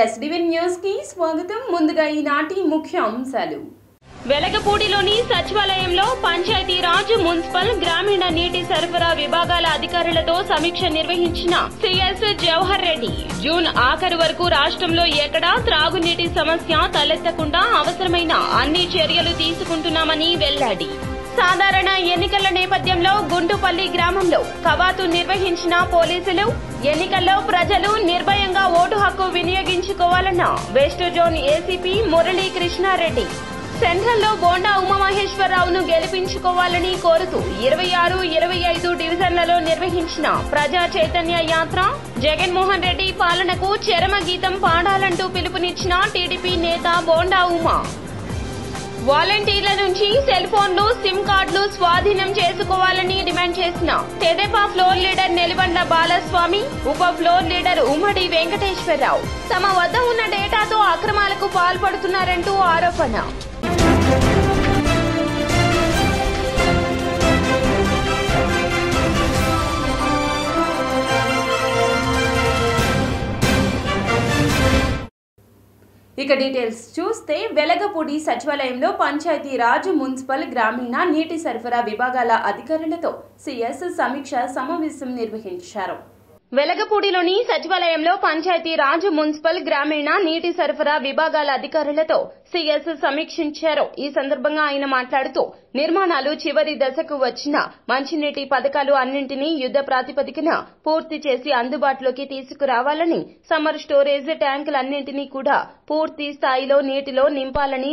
SDV news కి స్వాగతం. ముందుగా ఈనాటి ముఖ్య అంశాలు. వెలగపూడిలోని సచివాలయంలో పంచాయతీరాజ్, మున్సిపల్, గ్రామీణ నీటి సరఫరా విభాగాల అధికారులతో సమీక్ష నిర్వహించిన సిఎస్ జవహర్ రెడ్డి. జూన్ ఆఖరు వరకు రాష్ట్రంలో ఎక్కడా త్రాగునీటి సమస్య తలెత్తకుండా అవసరమైన అన్ని చర్యలు తీసుకుంటున్నామని వెల్లడి. సాధారణ ఎన్నికల నేపథ్యంలో గుంటుపల్లి గ్రామంలో కవాతు నిర్వహించిన పోలీసులు. ఎన్నికల్లో ప్రజలు నిర్భయంగా ఓటు హక్కు వినియోగించుకోవాలన్న west zone ACP Murali Krishnareddy. సెంట్రల్లో బోండా ఉమామహేశ్వరరావును గెలిపించుకోవాలని కోరుతూ 26, 25 డివిజన్లలో నిర్వహించిన ప్రజా చైతన్య యాత్ర. జగన్మోహన్ రెడ్డి పాలనకు చరమగీతం పాడాలంటూ పిలుపునిచ్చిన టీడీపీ నేత బోండా ఉమా. వాలంటీర్ల నుంచి సెల్ ఫోన్లు, సిమ్ కార్డులు స్వాధీనం చేసుకోవాలని డిమాండ్ చేసిన తెదేపా ఫ్లోర్ లీడర్ నెలివండ్ల బాలస్వామి, ఉప ఫ్లోర్ లీడర్ ఉమ్మడి వెంకటేశ్వరరావు తమ వద్ద ఉన్న డేటాతో అక్రమాలకు పాల్పడుతున్నారంటూ ఆరోపణ. ఇక డీటెయిల్స్ చూస్తే, వెలగపూడి సచివాలయంలో పంచాయతీరాజ్, మున్సిపల్, గ్రామీణ నీటి సరఫరా విభాగాల అధికారులతో సిఎస్ సమీక్ష సమావేశం నిర్వహించారు. వెలగపూడిలోని సచివాలయంలో పంచాయతీరాజ్, మున్సిపల్, గ్రామీణ నీటి సరఫరా విభాగాల అధికారులతో సిఎస్ సమీక్షించారు. ఈ సందర్భంగా ఆయన మాట్లాడుతూ, నిర్మాణాలు చివరి దశకు వచ్చిన మంచినీటి పథకాలు అన్నింటినీ యుద్ధ ప్రాతిపదికన పూర్తి చేసి అందుబాటులోకి తీసుకురావాలని, సమ్మర్ స్టోరేజ్ ట్యాంకులన్నింటినీ కూడా పూర్తి స్థాయిలో నీటితో నింపాలని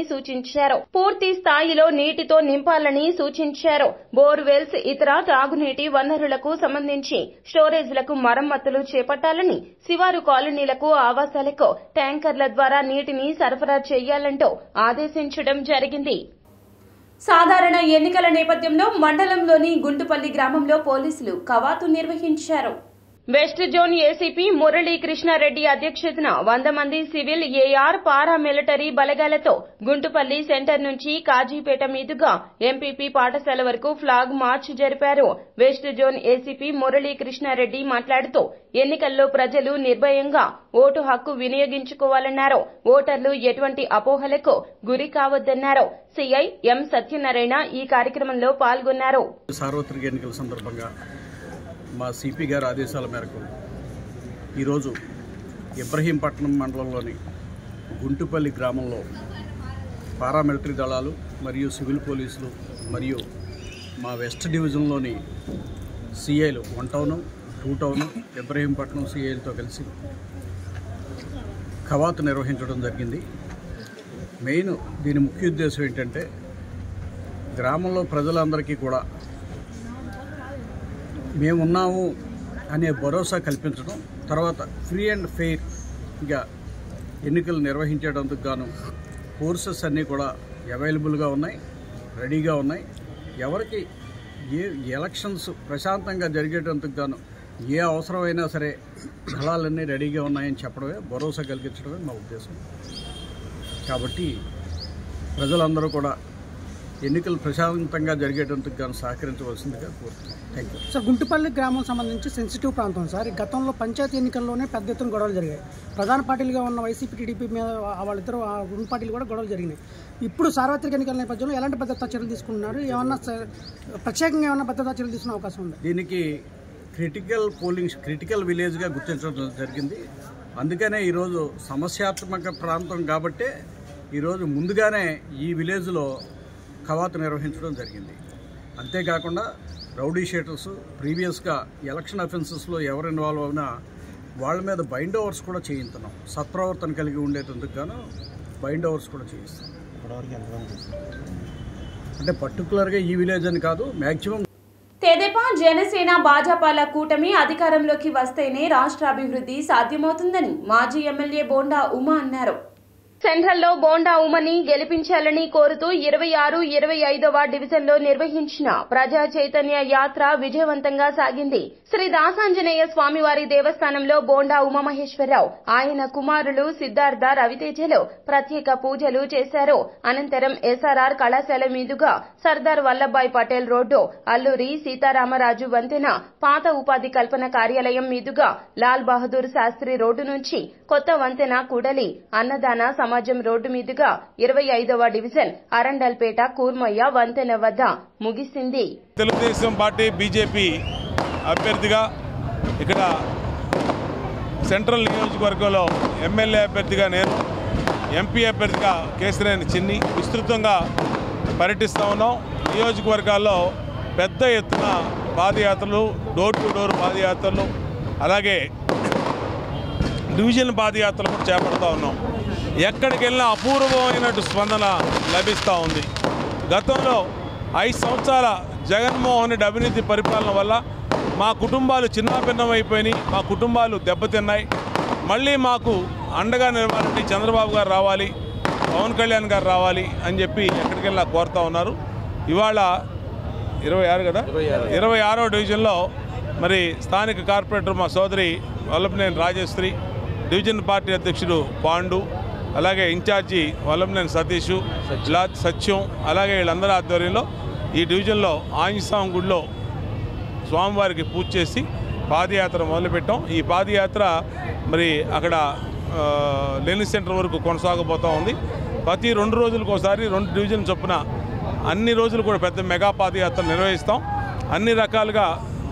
సూచించారు. బోర్వెల్స్, ఇతర తాగునీటి వనరులకు సంబంధించి స్టోరేజ్లకు మరమ్మతులు చేపట్టాలని, శివారు కాలనీలకు, ఆవాసాలకు ట్యాంకర్ల ద్వారా నీటిని సరఫరా చేయాలంటూ ఆదేశించడం జరిగింది. సాధారణ ఎన్నికల నేపథ్యంలో మండలంలోని గుంటుపల్లి గ్రామంలో పోలీసులు కవాతు నిర్వహించారు. West zone ACP Murali Krishnareddy అధ్యక్షతన 100 మంది సివిల్, ఏఆర్, పారామిలిటరీ బలగాలతో గుంటుపల్లి సెంటర్ నుంచి కాజీపేట మీదుగా ఎంపీపీ పాఠశాల వరకు ఫ్లాగ్ మార్చ్ జరిపారు. West zone ACP Murali Krishnareddy మాట్లాడుతూ, ఎన్నికల్లో ప్రజలు నిర్భయంగా ఓటు హక్కు వినియోగించుకోవాలన్నారు. ఓటర్లు ఎటువంటి అపోహలకు గురి కావద్దన్నారు. సీఐ ఎం సత్యనారాయణ ఈ కార్యక్రమంలో పాల్గొన్నారు. సార్వత్రిక ఎన్నికల సందర్భంగా మా సిపి గారి ఆదేశాల మేరకు ఈరోజు ఇబ్రహీంపట్నం మండలంలోని గుంటుపల్లి గ్రామంలో పారామిలిటరీ దళాలు మరియు సివిల్ పోలీసులు మరియు మా వెస్ట్ డివిజన్లోని సిఐలు 1 టౌను, 2 టౌను, ఇబ్రహీంపట్నం సిఐలతో కలిసి కవాతు నిర్వహించడం జరిగింది. మెయిన్ దీని ముఖ్య ఉద్దేశం ఏంటంటే, గ్రామంలో ప్రజలందరికీ కూడా మేమున్నాము అనే భరోసా కల్పించడం, తర్వాత ఫ్రీ అండ్ ఫెయిర్గా ఎన్నికలు నిర్వహించేందుకు గాను ఫోర్సెస్ అన్నీ కూడా అవైలబుల్గా ఉన్నాయి, రెడీగా ఉన్నాయి. ఎవరికి ఏ ఎలక్షన్స్ ప్రశాంతంగా జరిగేటందుకు గాను ఏ అవసరమైనా సరే దళాలన్నీ రెడీగా ఉన్నాయని చెప్పడమే, భరోసా కలిగించడమే మా ఉద్దేశం. కాబట్టి ప్రజలందరూ కూడా ఎన్నికలు ప్రశాంతంగా జరిగేటందుకు గాను సహకరించవలసిందిగా కోరుతున్నాం. Thank you sir. గుంటుపల్లి గ్రామం సంబంధించి సెన్సిటివ్ ప్రాంతం సార్. గతంలో పంచాయతీ ఎన్నికల్లోనే పెద్ద ఎత్తున గొడవలు జరిగాయి. ప్రధాన పార్టీలుగా ఉన్న వైసీపీ, టీడీపీ మీద వాళ్ళిద్దరు రెండు పార్టీలు కూడా గొడవలు జరిగినాయి. ఇప్పుడు సార్వత్రిక ఎన్నికల నేపథ్యంలో ఎలాంటి భద్రతా చర్యలు తీసుకుంటున్నారు? ఏమన్నా ప్రత్యేకంగా ఏమన్నా భద్రతా చర్యలు తీసుకునే అవకాశం ఉంది? దీనికి క్రిటికల్ విలేజ్గా గుర్తించడం జరిగింది. అందుకనే ఈరోజు సమస్యాత్మక ప్రాంతం కాబట్టే ఈరోజు ముందుగానే ఈ విలేజ్లో కవాతు నిర్వహించడం జరిగింది. అంతేకాకుండా రౌడీ షీటర్స్, ప్రీవియస్గా ఎలక్షన్ అఫెన్సెస్లో ఎవరు ఇన్వాల్వ్ అయినా వాళ్ళ మీద బైండ్ ఓవర్స్ కూడా చేయిస్తున్నాం. సత్ప్రవర్తన కలిగి ఉండేటందుకు గాను బైండ్ ఓవర్స్ కూడా చేయిస్తాం. అంటే పర్టికులర్గా ఈ విలేజ్ అని కాదు, మ్యాక్సిమం. తెదేపా, జనసేన, భాజపాల కూటమి అధికారంలోకి వస్తేనే రాష్ట్ర అభివృద్ధి సాధ్యమవుతుందని మాజీ ఎమ్మెల్యే బోండా ఉమా అన్నారు. సెంట్రల్లో బోండా ఉమని గెలిపించాలని కోరుతూ 26, 25వ డివిజన్లో నిర్వహించిన ప్రజా చైతన్య యాత్ర విజయవంతంగా సాగింది. శ్రీ దాసాంజనేయ స్వామివారి దేవస్థానంలో బోండా ఉమామహేశ్వరరావు, ఆయన కుమారులు సిద్ధార్థ, రవితేజలు ప్రత్యేక పూజలు చేశారు. అనంతరం ఎస్ఆర్ఆర్ కళాశాల మీదుగా సర్దార్ వల్లభాయ్ పటేల్ రోడ్డు, అల్లూరి సీతారామరాజు వంతెన, పాత ఉపాధి కల్పన కార్యాలయం మీదుగా లాల్ బహదూర్ శాస్త్రి రోడ్డు నుంచి కొత్త వంతెన కూడలి, అన్నదాన సమాజం రోడ్డు మీదుగా 25వ డివిజన్ అరండల్పేట కూర్మయ్య వంతెన వద్ద ముగిసింది. తెలుగుదేశం పార్టీ బీజేపీ అభ్యర్థిగా ఇక్కడ సెంట్రల్ నియోజకవర్గంలో ఎమ్మెల్యే అభ్యర్థిగా నేను, ఎంపీ అభ్యర్థిగా కేశినేని చిన్ని విస్తృతంగా పర్యటిస్తూ ఉన్నాం. నియోజకవర్గాల్లో పెద్ద ఎత్తున పాదయాత్రలు, డోర్ టు డోర్ పాదయాత్రలు, అలాగే డివిజన్ పాదయాత్రలు కూడా చేపడుతూ ఉన్నాం. ఎక్కడికి వెళ్ళినా అపూర్వమైన స్పందన లభిస్తూ ఉంది. గతంలో 5 సంవత్సరాల జగన్మోహన్ రెడ్డి అవినీతి పరిపాలన వల్ల మా కుటుంబాలు చిన్నాభిన్నమైపోయినాయి, మా కుటుంబాలు దెబ్బతిన్నాయి. మళ్ళీ మాకు అండగా నిలవాలంటే చంద్రబాబు గారు రావాలి, పవన్ కళ్యాణ్ గారు రావాలి అని చెప్పి ఎక్కడికి వెళ్ళినా కోరుతూ ఉన్నారు. ఇవాళ 26 కదా, 26వ డివిజన్లో మరి స్థానిక కార్పొరేటర్ మా సోదరి వల్లభనేని రాజేశ్వరి, డివిజన్ పార్టీ అధ్యక్షుడు పాండు, అలాగే ఇన్ఛార్జి వల్లభనేని సతీష్, సత్యం, అలాగే వీళ్ళందరి ఆధ్వర్యంలో ఈ డివిజన్లో ఆంజనేయస్వామి గుడిలో స్వామివారికి పూజ చేసి పాదయాత్ర మొదలుపెట్టాం. ఈ పాదయాత్ర మరి అక్కడ లెనిన్ సెంటర్ వరకు కొనసాగబోతూ ఉంది. ప్రతి 2 రోజులకు ఒకసారి 2 డివిజన్ చొప్పున అన్ని రోజులు కూడా పెద్ద మెగా పాదయాత్ర నిర్వహిస్తాం. అన్ని రకాలుగా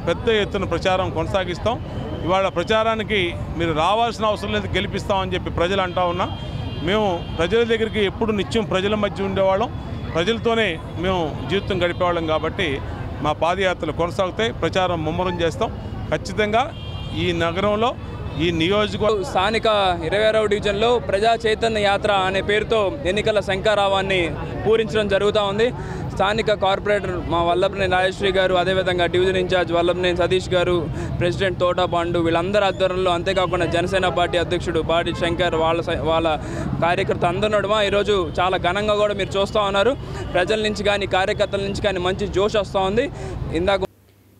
పెద్ద ఎత్తున ప్రచారం కొనసాగిస్తాం. ఇవాళ ప్రచారానికి మీరు రావాల్సిన అవసరం లేదు, గెలిపిస్తామని చెప్పి ప్రజలు అంటా ఉన్నా. మేము ప్రజల దగ్గరికి ఎప్పుడు నిత్యం ప్రజల మధ్య ఉండేవాళ్ళం, ప్రజలతోనే మేము జీవితం గడిపేవాళ్ళం. కాబట్టి మా పాదయాత్రలు కొనసాగుతాయి, ప్రచారం ముమ్మరం చేస్తాం. ఖచ్చితంగా ఈ నగరంలో, ఈ నియోజకవర్గం స్థానిక 26వ డివిజన్లో ప్రజా చైతన్య యాత్ర అనే పేరుతో ఎన్నికల శంఖారావాన్ని పూరించడం జరుగుతూ ఉంది. స్థానిక కార్పొరేటర్ మా వల్లభనేని రాజేశ్వరి గారు, అదేవిధంగా డివిజన్ ఇన్ఛార్జ్ వల్లభనేని సతీష్ గారు, ప్రెసిడెంట్ తోటా పాండు, వీళ్ళందరి ఆధ్వర్యంలో, అంతేకాకుండా జనసేన పార్టీ అధ్యక్షుడు బాడి శంకర్, వాళ్ళ కార్యకర్త అందరి నడుమ ఈరోజు చాలా ఘనంగా కూడా మీరు చూస్తూ ఉన్నారు. ప్రజల నుంచి కానీ కార్యకర్తల నుంచి కానీ మంచి జోష్ వస్తూ ఉంది. ఇందాక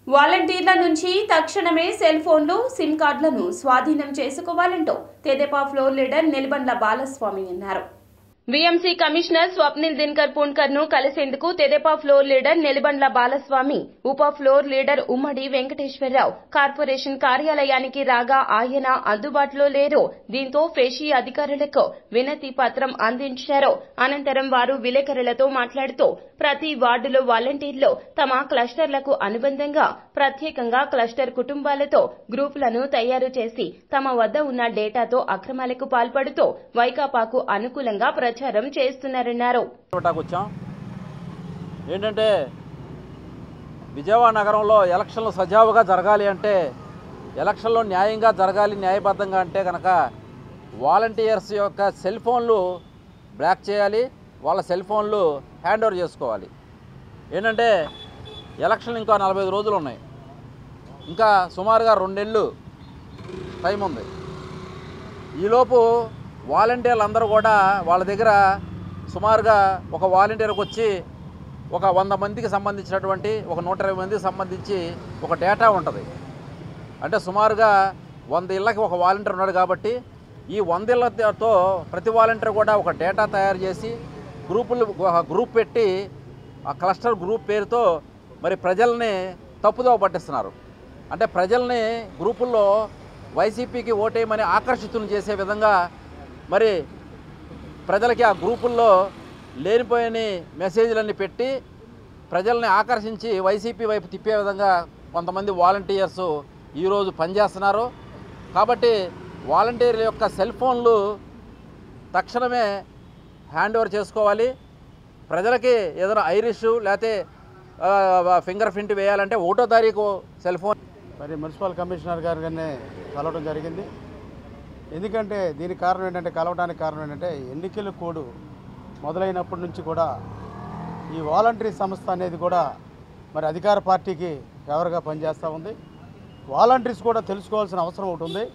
వాలంటీర్ల నుంచి తక్షణమే సెల్ ఫోన్లు, సిమ్ కార్డులను స్వాధీనం చేసుకోవాలంటూ తెదేపా ఫ్లోర్ లీడర్ నిలబండ్ల బాలస్వామి అన్నారు. వీఎంసీ కమిషనర్ స్వప్నిల్ దినకర్ పుణ్కర్ ను కలిసేందుకు తెదేపా ఫ్లోర్ లీడర్ నిలబండ్ల బాలస్వామి, ఉప ఫ్లోర్ లీడర్ ఉమ్మడి వెంకటేశ్వరరావు కార్పొరేషన్ కార్యాలయానికి రాగా ఆయన అందుబాటులో లేరు. దీంతో ఫెషీ అధికారులకు వినతి పత్రం అందించారు. అనంతరం వారు విలేకరులతో మాట్లాడుతూ ప్రతి వార్డులో వాలంటీర్లు తమ క్లస్టర్లకు అనుబంధంగా ప్రత్యేకంగా క్లస్టర్ కుటుంబాలతో గ్రూపులను తయారు చేసి తమ వద్ద ఉన్న డేటాతో అక్రమాలకు పాల్పడుతూ వైకాపాకు అనుకూలంగా ప్రచారం చేస్తున్నారన్నారు. ఏంటంటే విజయవాడ నగరంలో ఎలక్షన్లు సజావుగా జరగాలి అంటే, ఎలక్షన్లో న్యాయంగా జరగాలి, న్యాయబద్ధంగా అంటే కనుక వాలంటీర్స్ యొక్క సెల్ ఫోన్లు బ్లాక్ చేయాలి, వాళ్ళ సెల్ ఫోన్లు హ్యాండ్ ఓవర్ చేసుకోవాలి. ఏంటంటే ఎలక్షన్లు ఇంకా 45 రోజులు ఉన్నాయి, ఇంకా సుమారుగా 2 నెలలు టైం ఉంది. ఈలోపు వాలంటీర్లు అందరూ కూడా వాళ్ళ దగ్గర సుమారుగా ఒక వాలంటీర్కి వచ్చి ఒక 100 మందికి సంబంధించినటువంటి, ఒక 120 మందికి సంబంధించి ఒక డేటా ఉంటుంది. అంటే సుమారుగా 100 ఇళ్ళకి ఒక వాలంటీర్ ఉన్నాడు. కాబట్టి ఈ 100 ఇళ్ళతో ప్రతి వాలంటీర్ కూడా ఒక డేటా తయారు చేసి గ్రూప్ పెట్టి ఆ క్లస్టర్ గ్రూప్ పేరుతో మరి ప్రజల్ని తప్పుదోవ పట్టిస్తున్నారు. అంటే ప్రజల్ని గ్రూపుల్లో వైసీపీకి ఓటేయమని ఆకర్షితులను చేసే విధంగా మరి ప్రజలకి ఆ గ్రూపుల్లో లేనిపోయిన మెసేజ్లన్నీ పెట్టి ప్రజల్ని ఆకర్షించి వైసీపీ వైపు తిప్పే విధంగా కొంతమంది వాలంటీర్స్ ఈరోజు పనిచేస్తున్నారు. కాబట్టి వాలంటీర్ల యొక్క సెల్ ఫోన్లు తక్షణమే హ్యాండ్ ఓవర్ చేసుకోవాలి. ప్రజలకి ఏదైనా ఐరిష్ లేకపోతే ఫింగర్ ప్రింట్ వేయాలంటే 1వ తారీఖు సెల్ ఫోన్. మరి మున్సిపల్ కమిషనర్ గారిని కలవడం జరిగింది. ఎందుకంటే దీనికి కారణం ఏంటంటే, కలవడానికి కారణం ఏంటంటే, ఎన్నికల కోడ్ మొదలైనప్పటి నుంచి కూడా ఈ వాలంటరీ సంస్థ అనేది కూడా మరి అధికార పార్టీకి ఫేవర్గా పనిచేస్తూ ఉంది. వాలంటీర్స్ కూడా తెలుసుకోవాల్సిన అవసరం ఒకటి ఉంది.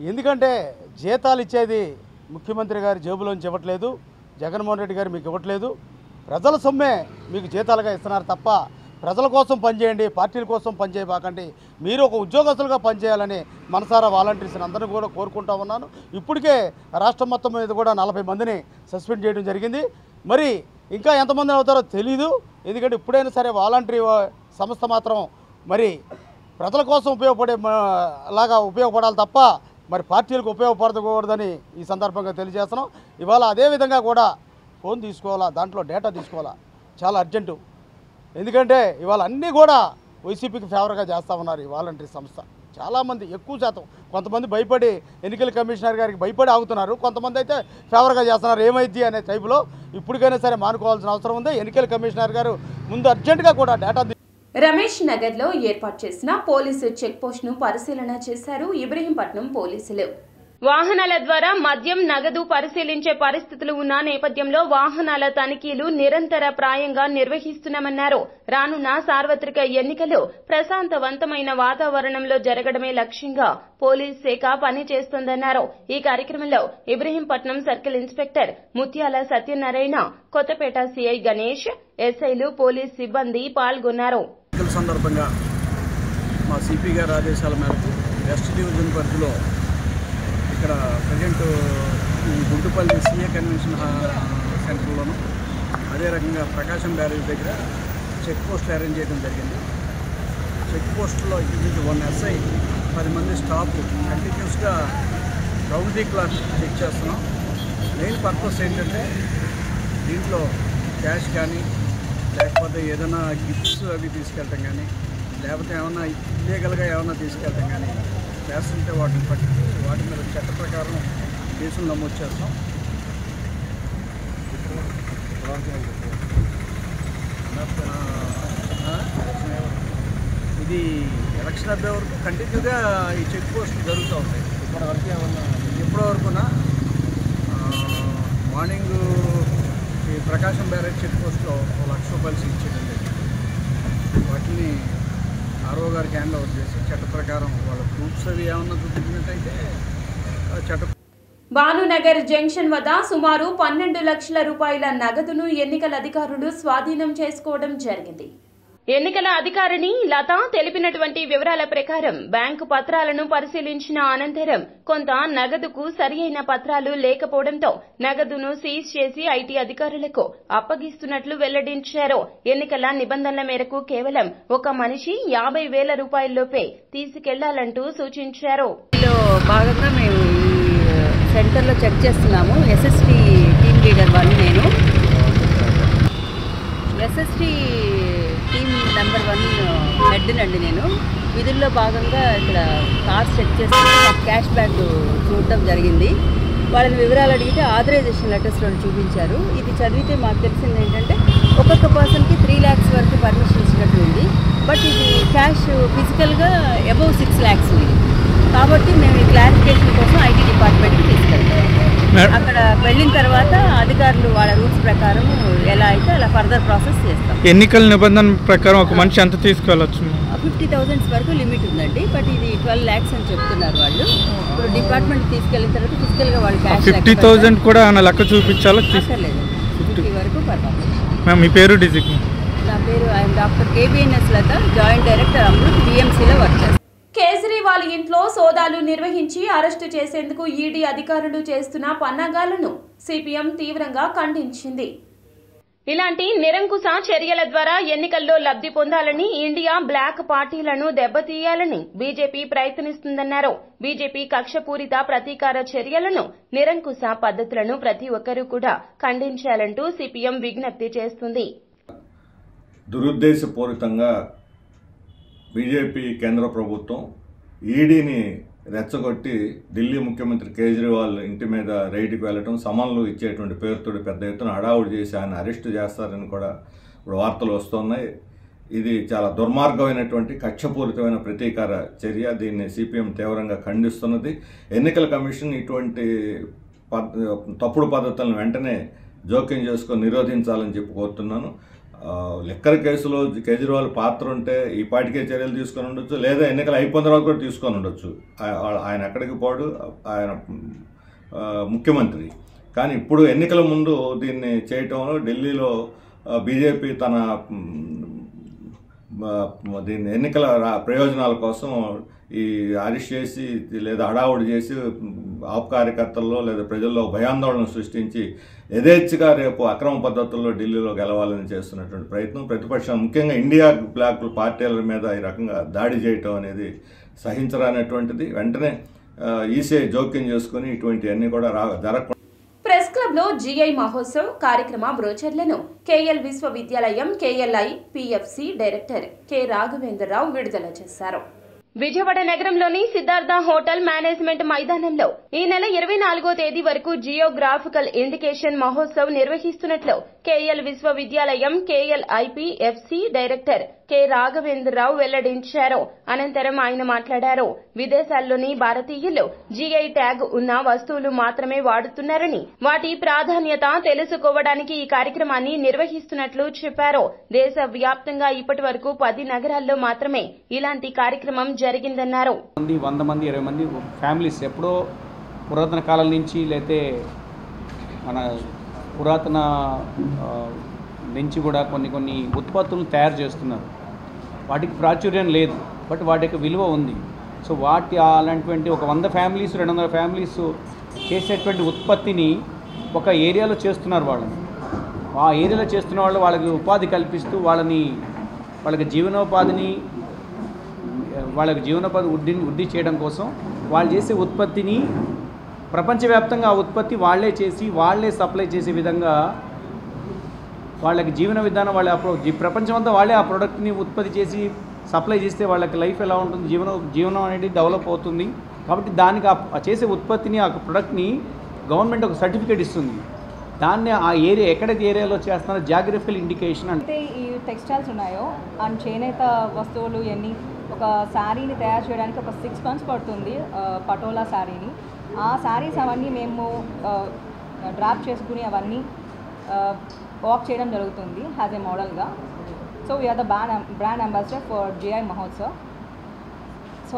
ఎందుకంటే జీతాలు ఇచ్చేది ముఖ్యమంత్రి గారి జేబులోంచి ఇవ్వట్లేదు, జగన్మోహన్ రెడ్డి గారు మీకు ఇవ్వట్లేదు. ప్రజల సొమ్మే మీకు జీతాలుగా ఇస్తున్నారు తప్ప ప్రజల కోసం పనిచేయండి, పార్టీల కోసం పనిచేయబాకండి, మీరు ఒక ఉద్యోగస్తులుగా పనిచేయాలని మనసారా వాలంటీర్స్ని అందరినీ కూడా కోరుకుంటా ఉన్నాను. ఇప్పటికే రాష్ట్రం మొత్తం మీద కూడా 40 మందిని సస్పెండ్ చేయడం జరిగింది. మరి ఇంకా ఎంతమంది అవుతారో తెలీదు. ఎందుకంటే ఇప్పుడైనా సరే వాలంటరీ సంస్థ మాత్రం మరి ప్రజల కోసం లాగా ఉపయోగపడాలి తప్ప మరి పార్టీలకు ఉపయోగపడకూడదని ఈ సందర్భంగా తెలియజేస్తున్నాం. ఇవాళ అదేవిధంగా కూడా ఫోన్ తీసుకోవాలా, దాంట్లో డేటా తీసుకోవాలా, చాలా అర్జెంటు. ఎందుకంటే ఇవాళ అన్నీ కూడా వైసీపీకి ఫేవర్గా చేస్తూ ఉన్నారు ఈ వాలంటరీ సంస్థ. చాలామంది ఎక్కువ శాతం కొంతమంది భయపడి ఎన్నికల కమిషనర్ గారికి భయపడి ఆగుతున్నారు, కొంతమంది అయితే ఫేవర్గా చేస్తున్నారు. ఏమైంది అనే టైపులో ఇప్పటికైనా సరే మానుకోవాల్సిన అవసరం ఉంది. ఎన్నికల కమిషనర్ గారు ముందు అర్జెంటుగా కూడా డేటా రమేష్ నగర్లో ఏర్పాటు చేసిన పోలీసు చెక్ పోస్ట్ను పరిశీలన చేశారు ఇబ్రహీంపట్నం పోలీసులు. వాహనాల ద్వారా మద్యం, నగదు పరిశీలించే పరిస్థితులు ఉన్న నేపథ్యంలో వాహనాల తనిఖీలు నిరంతర ప్రాయంగా నిర్వహిస్తున్నామన్నారు. రానున్న సార్వత్రిక ఎన్నికలు ప్రశాంతవంతమైన వాతావరణంలో జరగడమే లక్ష్యంగా పోలీస్ శాఖ పనిచేస్తోందన్నారు. ఈ కార్యక్రమంలో ఇబ్రహీంపట్నం సర్కిల్ ఇన్స్పెక్టర్ ముత్యాల సత్యనారాయణ, కొత్తపేట సిఐ గణేష్, ఎస్ఐలు, పోలీస్ సిబ్బంది పాల్గొన్నారు. సందర్భంగా మా సిపి గారి ఆదేశాల మేరకు వెస్ట్ డివిజన్ పరిధిలో ఇక్కడ ప్రజెంట్ గుంటుపల్లి సిఏ కన్వెన్షన్ సెంటర్లోను, అదే రకంగా ప్రకాశం బ్యారేజ్ దగ్గర చెక్ పోస్టులు అరేంజ్ చేయడం జరిగింది. చెక్ పోస్టులో ఇది 1 SI 10 మంది స్టాఫ్ కంటిన్యూస్గా రౌండ్ ది క్లాక్ చెక్ చేస్తున్నాం. మెయిన్ పర్పస్ ఏంటంటే దీంట్లో క్యాష్ కానీ లేకపోతే ఏదైనా గిఫ్ట్స్ అవి తీసుకెళ్ళటం కానీ లేకపోతే ఏమైనా ఇల్లీగల్గా ఏమైనా తీసుకెళ్ళటం కానీ చేస్తుంటే వాటిని పట్టి వాటి మీద చట్ట ప్రకారం కేసులు నమోదు చేస్తాం. ఇది ఎలక్షన్ అయ్యే వరకు కంటిన్యూగా ఈ చెక్ పోస్టులు జరుగుతూ ఉంటాయి. ఇప్పటివరకున మార్నింగ్ ఈ ప్రకాశం బ్యారేజ్ చెక్ పోస్ట్లో 1 లక్ష రూపాయలు సీజ్ చేయడం జరిగింది. వాటిని ఆర్ఓ గారికి హ్యాండ్ ఓవర్ చేసి చట్ట ప్రకారం వాళ్ళ ప్రూఫ్స్ అవి ఏమన్నా చూపించినట్టయితే చట్ట. భానునగర్ జంక్షన్ వద్ద సుమారు 12 లక్షల రూపాయల నగదును ఎన్నికల అధికారులు స్వాధీనం చేసుకోవడం జరిగింది. ఎన్నికల అధికారిని లత తెలిపినటువంటి వివరాల ప్రకారం బ్యాంకు పత్రాలను పరిశీలించిన అనంతరం కొంత నగదుకు సరియైన పత్రాలు లేకపోవడంతో నగదును సీజ్ చేసి ఐటీ అధికారులకు అప్పగిస్తున్నట్లు వెల్లడించారు. ఎన్నికల నిబంధనల మేరకు కేవలం ఒక మనిషి 50,000 రూపాయల్లోపే తీసుకెళ్లాలంటూ సూచించారు. భాగంగా మేము ఈ సెంటర్లో చెక్ చేస్తున్నాము. ఎస్ఎస్టీ టీమ్ లీడర్ వాళ్ళు, నేను ఎస్ఎస్టీ టీమ్ నెంబర్ 1 హెడ్నండి. నేను విధుల్లో భాగంగా ఇక్కడ కార్స్ చెక్ చేస్తే మాకు క్యాష్ బ్యాక్ చూడటం జరిగింది. వాళ్ళని వివరాలు అడిగితే ఆథరైజేషన్ లెటర్స్లో చూపించారు. ఇది చదివితే మాకు తెలిసింది ఏంటంటే ఒక్కొక్క పర్సన్కి 3 lakhs వరకు పర్మిషన్ ఇచ్చినట్టు ఉంది. బట్ ఇది క్యాష్ ఫిజికల్గా అబౌవ్ 6 lakhs ఉంది. కాబట్టి మేము ఈ క్లారిఫికేషన్ కోసం ఐటీ డిపార్ట్మెంట్కి తీసుకెళ్తాం. అక్కడ వెళ్ళిన తర్వాత అధికారులు వాళ్ళ రూల్స్ ప్రకారం ఎలా అయితే అలా ఫర్దర్ ప్రాసెస్ చేస్తాం. ఎన్నికల నిబంధన ప్రకారం ఒక మనిషి ఎంత తీసుకెళ్ళచ్చు? 50,000 వరకు లిమిట్ ఉందండి. బట్ ఇది 12 lakhs అని చెప్తున్నారు వాళ్ళు. ఇప్పుడు డిపార్ట్మెంట్ తీసుకెళ్ళిన తర్వాత ఫిజికల్గా వాళ్ళు క్యాష్ 50,000 కూడా లెక్క చూపించాలో? లేదు, 50 వరకు పర్వాలేదు. మ్యామ్ మీ పేరు డిజిక్? నా పేరు డాక్టర్ కేబిఎన్ఎస్ లత, జాయింట్ డైరెక్టర్ అమృత్, బిఎంసీలో వర్క్ చేస్తాను. కేజ్రీవాల్ ఇంట్లో సోదాలు నిర్వహించి అరెస్టు చేసేందుకు ఈడీ అధికారులు చేస్తున్న పన్నాగాలను సిపిఎం తీవ్రంగా ఖండించింది. ఇలాంటి నిరంకుశ చర్యల ద్వారా ఎన్నికల్లో లబ్ధి పొందాలని, ఇండియా బ్లాక్ పార్టీలను దెబ్బతీయాలని బీజేపీ ప్రయత్నిస్తుందన్నారు. బీజేపీ కక్షపూరిత ప్రతీకార చర్యలను, నిరంకుశ పద్ధతులను ప్రతి ఒక్కరూ కూడా ఖండించాలంటూ సిపిఎం విజ్ఞప్తి చేస్తుంది. దురుద్దేశపూరితంగా బీజేపీ కేంద్ర ప్రభుత్వం ఈడీని రెచ్చగొట్టి ఢిల్లీ ముఖ్యమంత్రి కేజ్రీవాల్ ఇంటి మీద రైడ్కి వెళ్లడం, సమన్లు ఇచ్చేటువంటి పేరుతో పెద్ద ఎత్తున హడావుడి చేసి ఆయన అరెస్టు చేస్తారని కూడా ఇప్పుడు వార్తలు వస్తున్నాయి. ఇది చాలా దుర్మార్గమైనటువంటి కక్షపూరితమైన ప్రతీకార చర్య. దీన్ని సిపిఎం తీవ్రంగా ఖండిస్తున్నది. ఎన్నికల కమిషన్ ఇటువంటి తప్పుడు పద్ధతులను వెంటనే జోక్యం చేసుకొని నిరోధించాలని చెప్పి కోరుతున్నాను. లిక్కర్ కేసులో కేజ్రీవాల్ పాత్ర ఉంటే ఈ పాటికే చర్యలు తీసుకొని ఉండొచ్చు, లేదా ఎన్నికలు అయిపోయిన తర్వాత కూడా తీసుకొని ఉండొచ్చు. ఆయన ఎక్కడికి పోడు. ఆయన ముఖ్యమంత్రి. కానీ ఇప్పుడు ఎన్నికల ముందు దీన్ని చేయటంలో ఢిల్లీలో బీజేపీ తన దీన్ని ఎన్నికల ప్రయోజనాల కోసం ఈ అరెస్ట్ చేసి లేదా హడావుడి చేసి ఆప్ కార్యకర్తల్లో లేదా ప్రజల్లో భయాందోళన సృష్టించి యథేచ్ఛగా రేపు అక్రమ పద్ధతుల్లో ఢిల్లీలో గెలవాలని చేస్తున్నటువంటి ప్రయత్నం ప్రతిపక్షం ముఖ్యంగా ఇండియా బ్లాక్ పార్టీల మీద ఈ రకంగా దాడి చేయటం అనేది సహించరానటువంటిది. వెంటనే ఈసీఐ జోక్యం చేసుకుని ఇటువంటివన్నీ కూడా జరగకుండా. ప్రెస్ క్లబ్ లో జీఐ మహోత్సవ్ కార్యక్రమ బ్రోచర్లను కేఎల్ విశ్వవిద్యాలయం KLI PFC director K Raghavendra Rao విడుదల చేశారు. విజయవాడ నగరంలోని సిద్ధార్థ హోటల్ మేనేజ్మెంట్ మైదానంలో ఈ నెల 24వ తేదీ వరకు జియోగ్రాఫికల్ ఇండికేషన్ మహోత్సవ్ నిర్వహిస్తున్నట్లు కేఎల్ విశ్వవిద్యాలయం KLIPFC డైరెక్టర్ కె రాఘవేంద్రరావు వెల్లడించారు. అనంతరం ఆయన మాట్లాడారు. విదేశాల్లోని భారతీయులు జీఐ ట్యాగ్ ఉన్న వస్తువులు మాత్రమే వాడుతున్నారని, వాటి ప్రాధాన్యత తెలుసుకోవడానికి ఈ కార్యక్రమాన్ని నిర్వహిస్తున్నట్లు చెప్పారు. దేశవ్యాప్తంగా ఇప్పటి వరకు 10 నగరాల్లో మాత్రమే ఇలాంటి కార్యక్రమం జరిగిందన్నారు. 100 మంది 20 మంది ఫ్యామిలీస్ ఎప్పుడో పురాతన కాలం నుంచి లేతే మన పురాతన నుంచి కూడా కొన్ని ఉత్పత్తులను తయారు చేస్తున్నారు. వాటికి ప్రాచుర్యం లేదు, బట్ వాటి యొక్క విలువ ఉంది. సో అలాంటి ఒక 100 ఫ్యామిలీస్ 200 ఫ్యామిలీస్ చేసేటువంటి ఉత్పత్తిని ఒక ఏరియాలో చేస్తున్నారు. ఆ ఏరియాలో చేస్తున్న వాళ్ళకి ఉపాధి కల్పిస్తూ వాళ్ళకి జీవనోపాధి వృద్ధి చేయడం కోసం వాళ్ళు చేసే ఉత్పత్తిని ప్రపంచవ్యాప్తంగా ఆ ఉత్పత్తి వాళ్ళే చేసి వాళ్ళే సప్లై చేసే విధంగా వాళ్ళకి జీవన విధానం ప్రపంచమంతా వాళ్ళే ఆ ప్రోడక్ట్ని ఉత్పత్తి చేసి సప్లై చేస్తే వాళ్ళకి లైఫ్ ఎలా ఉంటుంది, జీవనం అనేది డెవలప్ అవుతుంది. కాబట్టి దానికి ఆ చేసే ఉత్పత్తిని ఆ ప్రోడక్ట్ని గవర్నమెంట్ ఒక సర్టిఫికేట్ ఇస్తుంది. దాన్ని ఆ ఏరియా ఎక్కడైతే ఏరియాలో చేస్తున్నారో జాగ్రఫికల్ ఇండికేషన్ అంటే ఈ టెక్స్టైల్స్ ఉన్నాయో అండ్ చేనేత వస్తువులు ఇవన్నీ ఒక శారీని తయారు చేయడానికి ఒక 6 months పడుతుంది. పటోలా శారీని ఆ శారీస్ అవన్నీ మేము డ్రాప్ చేసుకుని అవన్నీ వాక్ చేయడం జరుగుతుంది యాజ్ ఏ మోడల్గా. So we are the brand ambassador for GI Mahotsav. So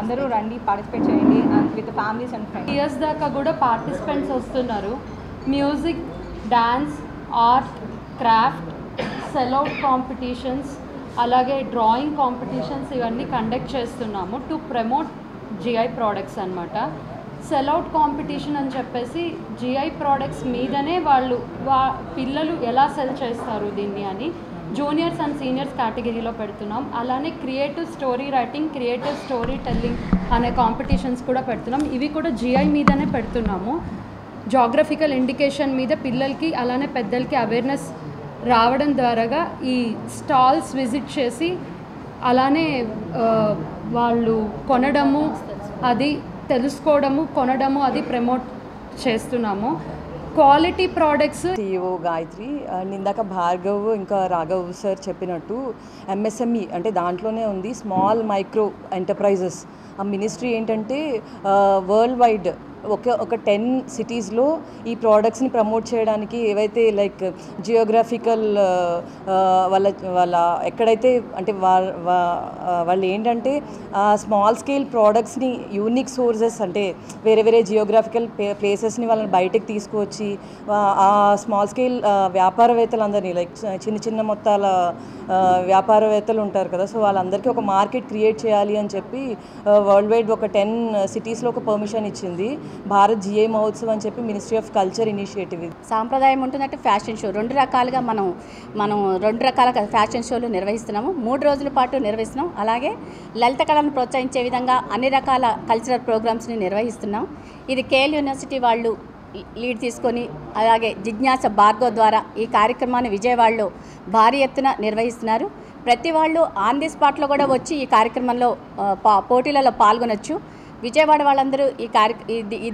అందరూ రండి పార్టిసిపేట్ చేయండి with families and friends. Years దాకా కూడా పార్టిసిపెంట్స్ వస్తున్నారు. మ్యూజిక్, డాన్స్, ఆర్ట్, క్రాఫ్ట్, సెల్అవుట్ కాంపిటీషన్స్, అలాగే డ్రాయింగ్ కాంపిటీషన్స్ ఇవన్నీ కండక్ట్ చేస్తున్నాము టు ప్రమోట్ జిఐ ప్రోడక్ట్స్ అన్నమాట. సెల్అవుట్ కాంపిటీషన్ అని చెప్పేసి జిఐ ప్రోడక్ట్స్ మీదనే పిల్లలు ఎలా సెల్ చేస్తారు దీన్ని అని జూనియర్స్ అండ్ సీనియర్స్ కేటగిరీలో పెడుతున్నాం. అలానే creative story writing, creative story telling అనే కాంపిటీషన్స్ కూడా పెడుతున్నాం. ఇవి కూడా జిఐ మీదనే పెడుతున్నాము. జాగ్రఫికల్ ఇండికేషన్ మీద పిల్లలకి అలానే పెద్దలకి అవేర్నెస్ రావడం ద్వారాగా ఈ స్టాల్స్ విజిట్ చేసి అలానే వాళ్ళు కొనడము, అది తెలుసుకోవడము, కొనడము, అది ప్రమోట్ చేస్తున్నాము. Quality products. CEO Gayatri and ఇందాక భార్గవ్ ఇంకా రాఘవ్ సార్ చెప్పినట్టు MSME అంటే దాంట్లోనే ఉంది స్మాల్ మైక్రో ఎంటర్ప్రైజెస్. ఆ మినిస్ట్రీ ఏంటంటే వరల్డ్ వైడ్ ఒక 10 cities-లో ఈ ప్రోడక్ట్స్ని ప్రమోట్ చేయడానికి ఏవైతే లైక్ జియోగ్రాఫికల్ వాళ్ళ ఎక్కడైతే అంటే వాళ్ళు ఏంటంటే స్మాల్ స్కేల్ ప్రోడక్ట్స్ని యూనిక్ సోర్సెస్ అంటే వేరే జియోగ్రాఫికల్ ప్లేసెస్ని వాళ్ళని బయటకు తీసుకువచ్చి ఆ స్మాల్ స్కేల్ వ్యాపారవేత్తలందరినీ లైక్ చిన్న మొత్తాల వ్యాపారవేత్తలు ఉంటారు కదా, సో వాళ్ళందరికీ ఒక మార్కెట్ క్రియేట్ చేయాలి అని చెప్పి వరల్డ్ వైడ్ ఒక 10 cities-లో ఒక పర్మిషన్ ఇచ్చింది భారత్ జిఐ మహోత్సవ్ అని చెప్పి మినిస్ట్రీ ఆఫ్ కల్చర్ ఇనిషియేటివ్. సాంప్రదాయం ఉంటుందంటే ఫ్యాషన్ షో 2 రకాలుగా మనం 2 రకాల ఫ్యాషన్ షోలు నిర్వహిస్తున్నాము. 3 రోజుల పాటు నిర్వహిస్తున్నాం. అలాగే లలిత కళను ప్రోత్సహించే విధంగా అన్ని రకాల కల్చరల్ ప్రోగ్రామ్స్ని నిర్వహిస్తున్నాం. ఇది కేఎల్ యూనివర్సిటీ వాళ్ళు లీడ్ తీసుకొని అలాగే జిజ్ఞాస భార్గవ్ ద్వారా ఈ కార్యక్రమాన్ని విజయవాడలో భారీ ఎత్తున నిర్వహిస్తున్నారు. ప్రతి వాళ్ళు ఆన్ ది స్పాట్లో కూడా వచ్చి ఈ కార్యక్రమంలో పోటీలలో పాల్గొనొచ్చు. విజయవాడ వాళ్ళందరూ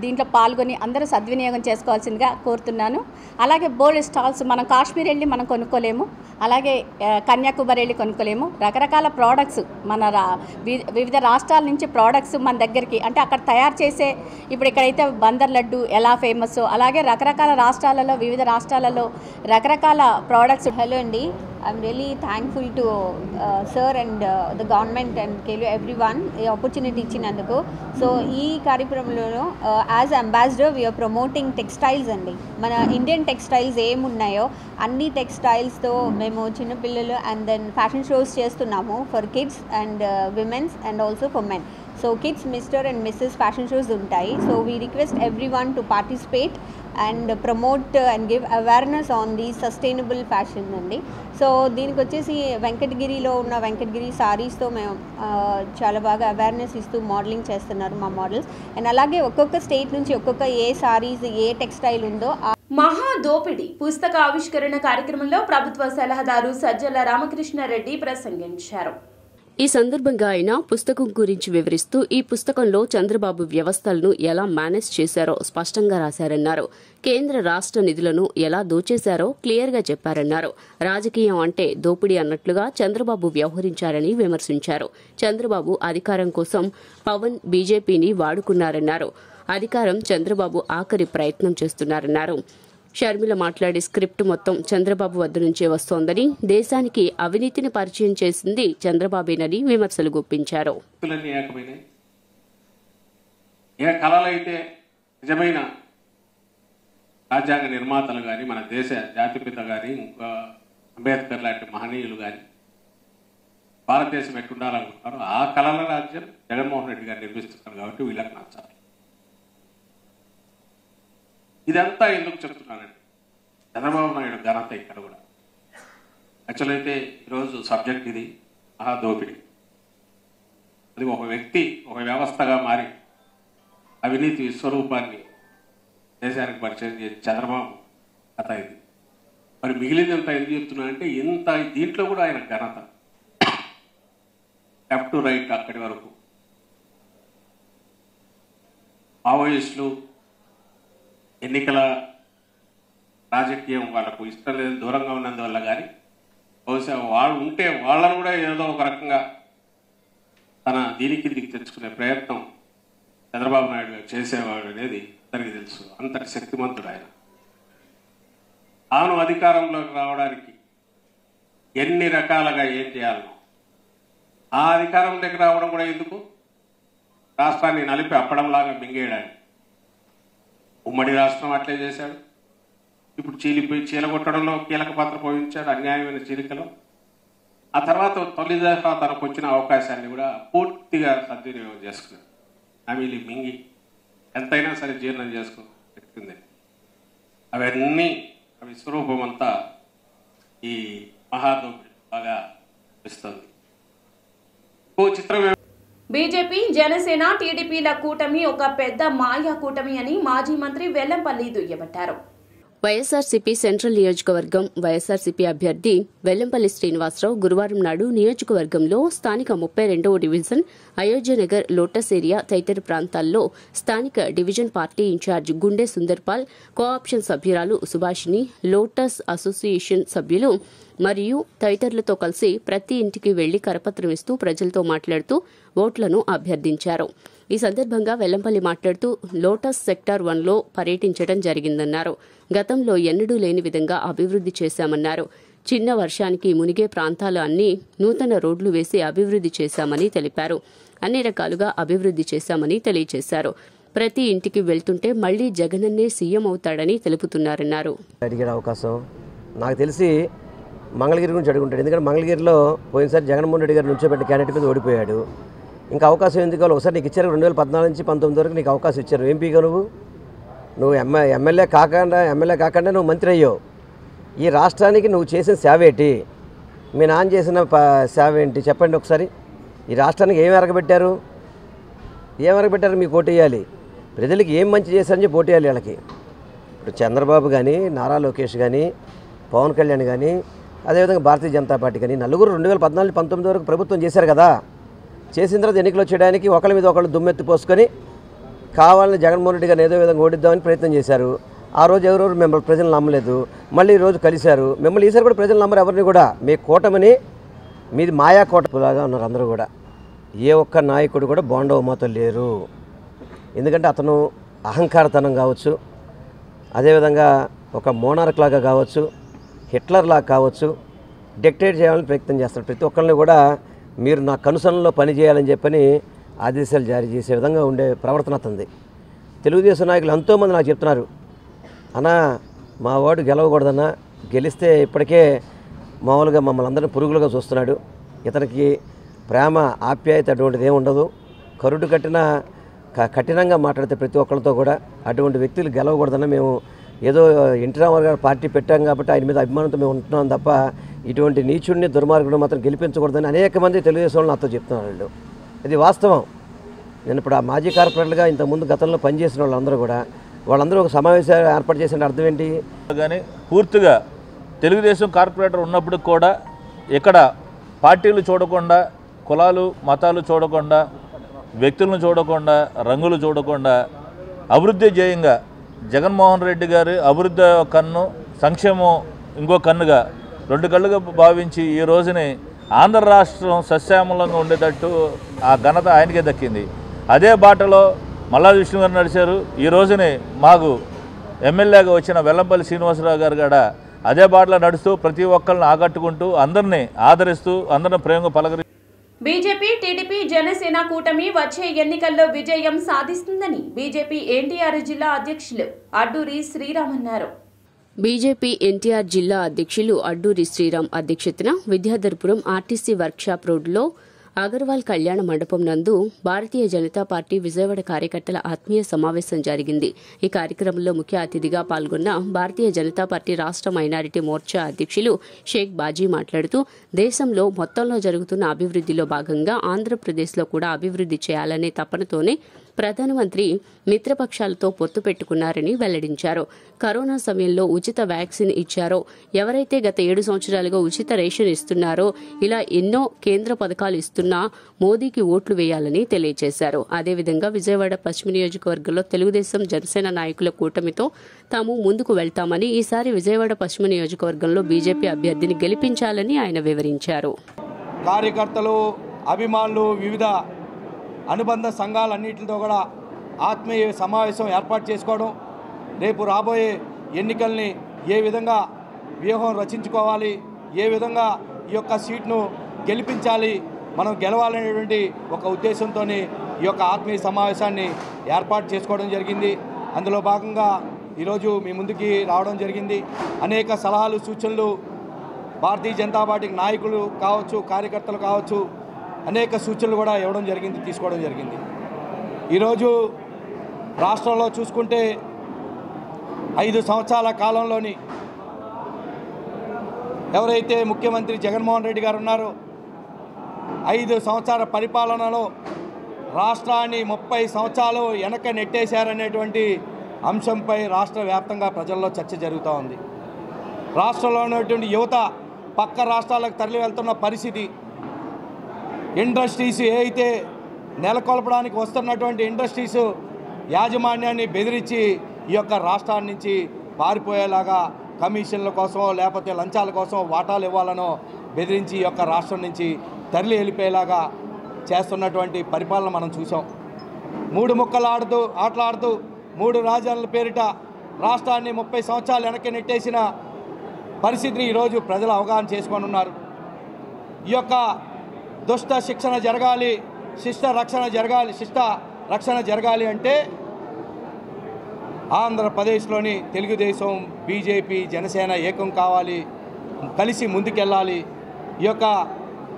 దీంట్లో పాల్గొని అందరూ సద్వినియోగం చేసుకోవాల్సిందిగా కోరుతున్నాను. అలాగే బోల్డ్ స్టాల్స్ మనం కాశ్మీర్ వెళ్ళి మనం కొనుక్కోలేము, అలాగే కన్యాకుమారి వెళ్ళి కొనుక్కోలేము. రకరకాల ప్రోడక్ట్స్ వివిధ రాష్ట్రాల నుంచి ప్రోడక్ట్స్ మన దగ్గరికి అంటే అక్కడ తయారు చేసే ఇప్పుడు ఇక్కడైతే బందర్ లడ్డు ఎలా ఫేమస్ అలాగే రకరకాల రాష్ట్రాలలో వివిధ రాష్ట్రాలలో రకరకాల ప్రోడక్ట్స్. హలో అండి, I'm really thankful to sir and the government and KLU everyone ఈ opportunity ఇచ్చినందుకు. సో ఈ కార్యక్రమంలో as ambassador we are promoting textiles అండి. మన ఇండియన్ టెక్స్టైల్స్ ఏమున్నాయో అన్ని టెక్స్టైల్స్తో మేము చిన్నపిల్లలు అండ్ దెన్ ఫ్యాషన్ షోస్ చేస్తున్నాము for kids and womens and also for men. So kids mister and misses fashion shows ఉంటాయి. So we request every one to participate and promote and give awareness on the sustainable fashion అండి. So దీనికి వచ్చేసి వెంకటగిరిలో ఉన్న వెంకటగిరి సారీస్తో మేము చాలా బాగా awareness ఇస్తూ మోడలింగ్ చేస్తున్నారు మా మోడల్స్. అండ్ అలాగే ఒక్కొక్క స్టేట్ నుంచి ఒక్కొక్క ఏ సారీస్ ఏ టెక్స్టైల్ ఉందో మహా దోపిడి పుస్తక ఆవిష్కరణ కార్యక్రమంలో ప్రభుత్వ సలహాదారు సజ్జల రామకృష్ణారెడ్డి ప్రసంగించారు. ఈ సందర్భంగా ఆయన పుస్తకం గురించి వివరిస్తూ ఈ పుస్తకంలో చంద్రబాబు వ్యవస్థలను ఎలా మేనేజ్ చేశారో స్పష్టంగా రాశారన్నారు. కేంద్ర రాష్ట్ర నిధులను ఎలా దోచేశారో క్లియర్గా చెప్పారన్నారు. రాజకీయం అంటే దోపిడీ అన్నట్లుగా చంద్రబాబు వ్యవహరించారని విమర్శించారు. చంద్రబాబు అధికారం కోసం పవన్ బీజేపీని వాడుకున్నారన్నారు. అధికారం చంద్రబాబు ఆఖరి ప్రయత్నం చేస్తున్నారన్నారు. షర్మిల మాట్లాడి స్క్రిప్ట్ మొత్తం చంద్రబాబు వద్ద నుంచే వస్తోందని, దేశానికి అవినీతిని పరిచయం చేసింది చంద్రబాబేనని విమర్శలు గుప్పించారు. ఏ కళలైతే నిజమైన రాజ్యాంగ నిర్మాతలు కానీ, మన దేశ జాతిపిత కానీ, ఇంకా అంబేద్కర్ లాంటి మహనీయులు కానీ భారతదేశం ఎట్టుండాలనుకుంటున్నారు, ఆ కళల రాజ్యం జగన్మోహన్ రెడ్డి గారు నిర్మిస్తున్నారు. కాబట్టి వీళ్ళకి నచ్చాలి. ఇదంతా ఎందుకు చెప్తున్నానండి, చంద్రబాబు నాయుడు ఘనత ఇక్కడ కూడా. యాక్చువల్ అయితే ఈరోజు సబ్జెక్ట్ ఇది మహాదోపిడి. అది ఒక వ్యక్తి ఒక వ్యవస్థగా మారి అవినీతి విశ్వరూపాన్ని దేశానికి పరిచయం చేసి చంద్రబాబు కథ ఇది. మరి మిగిలినంత ఎందుకు చెప్తున్నానంటే ఇంత దీంట్లో కూడా ఆయన ఘనత లెఫ్ట్ టు రైట్ అక్కడి వరకు మావోయిస్టులు ఎన్నికల రాజకీయం వాళ్ళకు ఇష్టం లేదు, దూరంగా ఉన్నందువల్ల కానీ బహుశా వాళ్ళు ఉంటే వాళ్ళను కూడా ఏదో ఒక రకంగా తన దీనికి తెచ్చుకునే ప్రయత్నం చంద్రబాబు నాయుడు గారు చేసేవాడు అనేది అందరికీ తెలుసు. అంతటి శక్తిమంతుడు ఆయన. తాను అధికారంలోకి రావడానికి ఎన్ని రకాలుగా ఏం చేయాలనో ఆ అధికారం దగ్గర రావడం కూడా ఎందుకు, రాష్ట్రాన్ని నలిపి అప్పడంలాగా మింగేయడానికి. ఉమ్మడి రాష్ట్రం అట్లే చేశాడు. ఇప్పుడు చీలగొట్టడంలో కీలక పాత్ర పోషించాడు, అన్యాయమైన చీలికలో. ఆ తర్వాత తొలి దఫా తనకు వచ్చిన అవకాశాన్ని కూడా పూర్తిగా సద్వినియోగం చేసుకున్నాడు. హామీలు మింగి ఎంతైనా సరే జీర్ణం చేసుకుంది. అవన్నీ విశ్వరూపం అంతా ఈ మహాదోపిడి బాగా ఇస్తుంది. ఓ చిత్రం బీజేపీ, జనసేన, టీడీపీల కూటమి ఒక పెద్ద మాయా కూటమి అని మాజీ మంత్రి వెల్లంపల్లి దుయ్యబట్టారు. వైఎస్ఆర్సీపీ సెంట్రల్ నియోజకవర్గం వైఎస్ఆర్సీపీ అభ్యర్థి వెల్లంపల్లి శ్రీనివాసరావు గురువారం నాడు నియోజకవర్గంలో స్థానిక 32వ డివిజన్, అయోధ్యనగర్, లోటస్ ఏరియా తదితర ప్రాంతాల్లో స్థానిక డివిజన్ పార్టీ ఇన్ఛార్జ్ గుండె సుందర్పాల్, కోఆప్షన్ సభ్యురాలు సుభాషిని, లోటస్ అసోసియేషన్ సభ్యులు మరియు తదితరులతో కలిసి ప్రతి ఇంటికి వెళ్లి కరపత్రం ఇస్తూ ప్రజలతో మాట్లాడుతూ ఓట్లను అభ్యర్థించారు. ఈ సందర్భంగా వెల్లంపల్లి మాట్లాడుతూ లోటస్ సెక్టార్ 1లో పర్యటించడం జరిగిందన్నారు. గతంలో ఎన్నడూ లేని విధంగా అభివృద్ది చేశామన్నారు. చిన్న వర్షానికి మునిగే ప్రాంతాలు అన్ని నూతన రోడ్లు వేసి అభివృద్ది చేశామని తెలిపారు. అన్ని రకాలుగా అభివృద్ది చేశామని తెలియజేశారు. ప్రతి ఇంటికి వెళ్తుంటే మళ్లీ జగనన్నే సీఎం అవుతాడని తెలుపుతున్నారన్నారు. అడిగే అవకాశం నాకు తెలిసి మంగళగిరి గురించి అడుగుంటాడు. ఎందుకంటే మంగళగిరిలో పోయినసారి జగన్మోహన్ రెడ్డి గారు నుంచోబెట్టిన క్యాండిడేట్ మీద ఓడిపోయాడు. ఇంకా అవకాశం ఎందుకు కావాలి? ఒకసారి నీకు ఇచ్చారు 2014 నుంచి 19 వరకు నీకు అవకాశం ఇచ్చారు. ఎంపీగా నువ్వు ఎమ్మెల్యే కాకుండా నువ్వు మంత్రి అయ్యావు. ఈ రాష్ట్రానికి నువ్వు చేసిన సేవ ఏంటి? మీ నాన్న చేసిన సేవ ఏంటి చెప్పండి ఒకసారి. ఈ రాష్ట్రానికి ఏం ఎరగబెట్టారు మీకు ఓటు వేయాలి. ప్రజలకి ఏం మంచి చేశారని చెప్పి ఓటు వేయాలి వాళ్ళకి. ఇప్పుడు చంద్రబాబు కానీ, నారా లోకేష్ కానీ, పవన్ కళ్యాణ్ కానీ, అదేవిధంగా భారతీయ జనతా పార్టీ కానీ నలుగురు 2014-19 వరకు ప్రభుత్వం చేశారు కదా. చేసిన తర్వాత ఎన్నికలు వచ్చేయడానికి ఒకళ్ళ మీద ఒకళ్ళు దుమ్మెత్తి పోసుకొని కావాలని జగన్మోహన్ రెడ్డి గారిని ఏదో విధంగా ఓడిద్దామని ప్రయత్నం చేశారు. ఆ రోజు ఎవరెవరు మిమ్మల్ని ప్రజలు నమ్మలేదు. మళ్ళీ ఈ రోజు కలిశారు. మిమ్మల్ని ఈసారి కూడా ప్రజలు నమ్మరు ఎవరిని కూడా. మీ కూటమిని మీది మాయా కూటమిలాగా ఉన్నారు అందరూ కూడా. ఏ ఒక్క నాయకుడు కూడా బోండవ మాతో లేరు. ఎందుకంటే అతను అహంకారతనం కావచ్చు, అదేవిధంగా ఒక మోనార్క్ లాగా కావచ్చు, హిట్లర్ లాగా కావచ్చు, డిక్టేట్ చేయాలని ప్రయత్నం చేస్తారు. ప్రతి ఒక్కరిని కూడా మీరు నా కనుసనలో పని చేయాలని చెప్పని ఆదేశాలు జారీ చేసే విధంగా ఉండే ప్రవర్తన అతనిది. తెలుగుదేశం నాయకులు ఎంతోమంది నాకు చెప్తున్నారు, అన్నా మా వాడు గెలవకూడదన్నా, గెలిస్తే ఇప్పటికే మామూలుగా మమ్మల్ని అందరినీ పురుగులుగా చూస్తున్నాడు, ఇతనికి ప్రేమ ఆప్యాయత అటువంటిది ఏమి ఉండదు, కరుడు కఠినంగా మాట్లాడితే ప్రతి ఒక్కరితో కూడా అటువంటి వ్యక్తులు గెలవకూడదన్నా, మేము ఏదో ఎన్టీ రామారావు గారు పార్టీ పెట్టాం కాబట్టి ఆయన మీద అభిమానంతో మేము ఉంటున్నాం తప్ప ఇటువంటి నీచుడిని దుర్మార్గుడు మాత్రం గెలిపించకూడదని అనేక మంది తెలుగుదేశం వాళ్ళు నాతో చెప్తున్నారు. వాళ్ళు ఇది వాస్తవం. నేను ఇప్పుడు ఆ మాజీ కార్పొరేటర్గా ఇంతకుముందు గతంలో పనిచేసిన వాళ్ళందరూ ఒక సమావేశాలు ఏర్పాటు చేసిన అర్థం ఏంటి? కానీ పూర్తిగా తెలుగుదేశం కార్పొరేటర్ ఉన్నప్పుడు కూడా ఇక్కడ పార్టీలు చూడకుండా, కులాలు మతాలు చూడకుండా, వ్యక్తులను చూడకుండా, రంగులు చూడకుండా అభివృద్ధి ధ్యేయంగా జగన్మోహన్ రెడ్డి గారు అభివృద్ధి కన్ను, సంక్షేమం ఇంకో కన్నుగా రెండు కళ్ళుగా భావించి ఈ రోజుని ఆంధ్ర రాష్ట్రం సస్యామలంగా ఉండేటట్టు ఆ ఘనత ఆయనకే దక్కింది. అదే బాటలో మల్లా విష్ణు గారు నడిచారు. ఈ రోజుని మాకు ఎమ్మెల్యేగా వచ్చిన వెల్లంపల్లి శ్రీనివాసరావు గారు కూడా అదే బాటలో నడుస్తూ ప్రతి ఒక్కరిని ఆకట్టుకుంటూ అందరినీ ఆదరిస్తూ అందరిని ప్రేమగా పలకరి. బీజేపీ, టీడీపీ, జనసేన కూటమి వచ్చే ఎన్నికల్లో విజయం సాధిస్తుందని బీజేపీ ఎన్టీఆర్ జిల్లా అధ్యక్షులు అడ్డూరి శ్రీరామ్ అన్నారు. బీజేపీ ఎన్టీఆర్ జిల్లా అధ్యక్షులు అడ్డూరి శ్రీరామ్ అధ్యక్షతన విద్యాధర్పురం ఆర్టీసీ వర్క్షాప్ రోడ్డులో అగర్వాల్ కళ్యాణ మండపం నందు భారతీయ జనతా పార్టీ విజయవాడ కార్యకర్తల ఆత్మీయ సమావేశం జరిగింది. ఈ కార్యక్రమంలో ముఖ్య అతిథిగా పాల్గొన్న భారతీయ జనతా పార్టీ రాష్ట్ర మైనారిటీ మోర్చా అధ్యక్షులు షేక్ బాజీ మాట్లాడుతూ దేశంలో మొత్తంలో జరుగుతున్న అభివృద్ధిలో భాగంగా ఆంధ్రప్రదేశ్లో కూడా అభివృద్ధి చేయాలనే తపనతోనే ప్రధానమంత్రి మిత్రపక్షాలతో పొత్తు పెట్టుకున్నారని వెల్లడించారు. కరోనా సమయంలో ఉచిత వ్యాక్సిన్ ఇచ్చారో, ఎవరైతే గత 7 సంవత్సరాలుగా ఉచిత రేషన్ ఇస్తున్నారో, ఇలా ఎన్నో కేంద్ర పథకాలు ఇస్తున్నా మోదీకి ఓట్లు వేయాలని తెలియజేశారు. అదేవిధంగా విజయవాడ పశ్చిమ నియోజకవర్గంలో తెలుగుదేశం, జనసేన నాయకుల కూటమితో తాము ముందుకు వెళ్తామని, ఈసారి విజయవాడ పశ్చిమ నియోజకవర్గంలో బీజేపీ అభ్యర్థిని గెలిపించాలని ఆయన వివరించారు. కార్యకర్తలు, అభిమానులు, వివిధ అనుబంధ సంఘాలన్నింటితో కూడా ఆత్మీయ సమావేశం ఏర్పాటు చేసుకోవడం, రేపు రాబోయే ఎన్నికల్ని ఏ విధంగా వ్యూహం రచించుకోవాలి, ఏ విధంగా ఈ యొక్క సీట్ను గెలిపించాలి, మనం గెలవాలనేటువంటి ఒక ఉద్దేశంతో ఈ యొక్క ఆత్మీయ సమావేశాన్ని ఏర్పాటు చేసుకోవడం జరిగింది. అందులో భాగంగా ఈరోజు మీ ముందుకి రావడం జరిగింది. అనేక సలహాలు, సూచనలు భారతీయ జనతా పార్టీకి నాయకులు కావచ్చు, కార్యకర్తలు కావచ్చు, అనేక సూచనలు కూడా ఇవ్వడం జరిగింది, తీసుకోవడం జరిగింది. ఈరోజు రాష్ట్రంలో చూసుకుంటే 5 సంవత్సరాల కాలంలోని ఎవరైతే ముఖ్యమంత్రి జగన్మోహన్ రెడ్డి గారు ఉన్నారో 5 సంవత్సరాల పరిపాలనలో రాష్ట్రాన్ని 30 సంవత్సరాలు వెనక నెట్టేశారనేటువంటి అంశంపై రాష్ట్ర వ్యాప్తంగా ప్రజల్లో చర్చ జరుగుతూ ఉంది. రాష్ట్రంలో ఉన్నటువంటి యువత పక్క రాష్ట్రాలకు తరలి వెళ్తున్న పరిస్థితి, ఇండస్ట్రీస్ అయితే నెలకొల్పడానికి వస్తున్నటువంటి ఇండస్ట్రీస్ యాజమాన్యాన్ని బెదిరించి ఈ యొక్క రాష్ట్రాన్ని నుంచి పారిపోయేలాగా కమిషన్ల కోసం లేకపోతే లంచాల కోసం వాటాలు ఇవ్వాలనో బెదిరించి ఈ యొక్క రాష్ట్రం నుంచి తరలి వెళ్ళిపోయేలాగా చేస్తున్నటువంటి పరిపాలన మనం చూసాం. 3 ముక్కలు ఆటలాడుతూ 3 రాజధానుల పేరిట రాష్ట్రాన్ని 30 సంవత్సరాలు వెనక్కి నెట్టేసిన పరిస్థితిని ఈరోజు ప్రజలు అవగాహన చేసుకొని ఉన్నారు. ఈ యొక్క దుష్ట శిక్షణ జరగాలి, శిష్ట రక్షణ జరగాలి అంటే ఆంధ్రప్రదేశ్లోని తెలుగుదేశం, బీజేపీ, జనసేన ఏకం కావాలి, కలిసి ముందుకెళ్ళాలి. ఈ యొక్క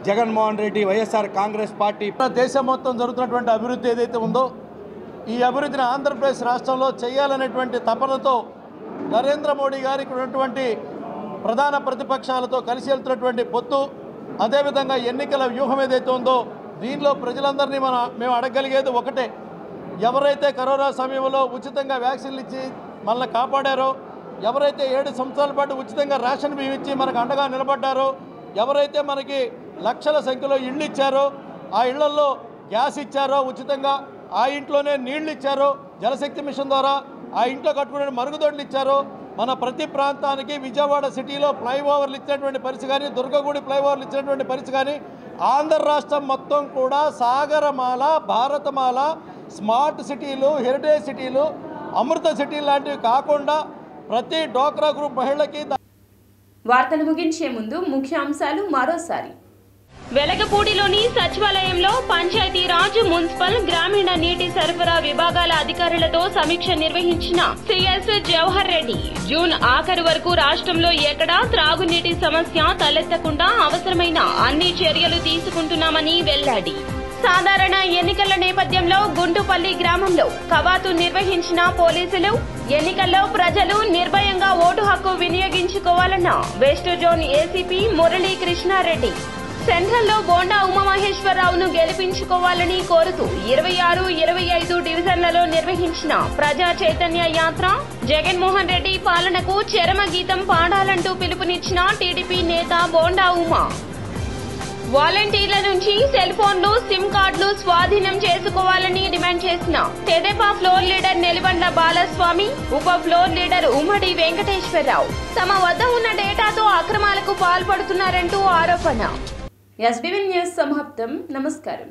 జగన్మోహన్ రెడ్డి, వైఎస్ఆర్ కాంగ్రెస్ పార్టీ దేశం మొత్తం జరుగుతున్నటువంటి అభివృద్ధి ఏదైతే ఉందో ఈ అభివృద్ధిని ఆంధ్రప్రదేశ్ రాష్ట్రంలో చేయాలనేటువంటి తపనతో నరేంద్ర మోడీ గారికి ఉన్నటువంటి ప్రధాన ప్రతిపక్షాలతో కలిసి వెళ్తున్నటువంటి పొత్తు, అదేవిధంగా ఎన్నికల వ్యూహం ఏదైతే ఉందో దీనిలో ప్రజలందరినీ మేము అడగలిగేది ఒకటే. ఎవరైతే కరోనా సమయంలో ఉచితంగా వ్యాక్సిన్లు ఇచ్చి మనల్ని కాపాడారో, ఎవరైతే 7 సంవత్సరాల పాటు ఉచితంగా రేషన్ బియ్యం ఇచ్చి మనకు అండగా నిలబడ్డారో, ఎవరైతే మనకి లక్షల సంఖ్యలో ఇళ్ళు ఇచ్చారో, ఆ ఇళ్లలో గ్యాస్ ఇచ్చారో ఉచితంగా, ఆ ఇంట్లోనే నీళ్లు ఇచ్చారో జలశక్తి మిషన్ ద్వారా, ఆ ఇంట్లో కట్టుకునే మరుగుదొడ్లు ఇచ్చారో, మన ప్రతి ప్రాంతానికి విజయవాడ సిటీలో ఫ్లైఓవర్లు ఇచ్చినటువంటి పరిస్థితి కానీ, దుర్గగుడి ఫ్లైఓవర్లు ఇచ్చినటువంటి పరిస్థితి కానీ, ఆంధ్ర రాష్ట్రం మొత్తం కూడా సాగరమాల, భారతమాల, స్మార్ట్ సిటీలు, హెరిటేజ్ సిటీలు, అమృత సిటీలు లాంటివి కాకుండా ప్రతి డోక్రా గ్రూప్ మహిళకి వార్తలు ముగించే ముందు ముఖ్యాంశాలు మరోసారి. వెలగపూడిలోని సచివాలయంలో పంచాయతీరాజ్, మున్సిపల్, గ్రామీణ నీటి సరఫరా విభాగాల అధికారులతో సమీక్ష నిర్వహించిన సిఎస్ జవహర్ రెడ్డి. జూన్ ఆఖరు వరకు రాష్ట్రంలో ఎక్కడా త్రాగునీటి సమస్య తలెత్తకుండా అవసరమైన అన్ని చర్యలు తీసుకుంటున్నామని వెల్లడి. సాధారణ ఎన్నికల నేపథ్యంలో గుంటుపల్లి గ్రామంలో కవాతు నిర్వహించిన పోలీసులు. ఎన్నికల్లో ప్రజలు నిర్భయంగా ఓటు హక్కు వినియోగించుకోవాలన్న west zone ACP Murali Krishnareddy. సెంట్రల్లో బోండా ఉమామహేశ్వరరావును గెలిపించుకోవాలని కోరుతూ 26, 25 డివిజన్లలో నిర్వహించిన ప్రజా చైతన్య యాత్ర. జగన్మోహన్ రెడ్డి పాలనకు చరమగీతం పాడాలంటూ పిలుపునిచ్చిన టీడీపీ నేత బోండా ఉమా. వాలంటీర్ల నుంచి సెల్ ఫోన్లు, సిమ్ కార్డులు స్వాధీనం చేసుకోవాలని డిమాండ్ చేసిన తెదేపా ఫ్లోర్ లీడర్ నెలివండ్ల బాలస్వామి, ఉప ఫ్లోర్ లీడర్ ఉమ్మడి వెంకటేశ్వరరావు తమ వద్ద ఉన్న డేటాతో అక్రమాలకు పాల్పడుతున్నారంటూ ఆరోపణ. ఎస్బీవీ న్యూస్ సమాప్తం. నమస్కారం.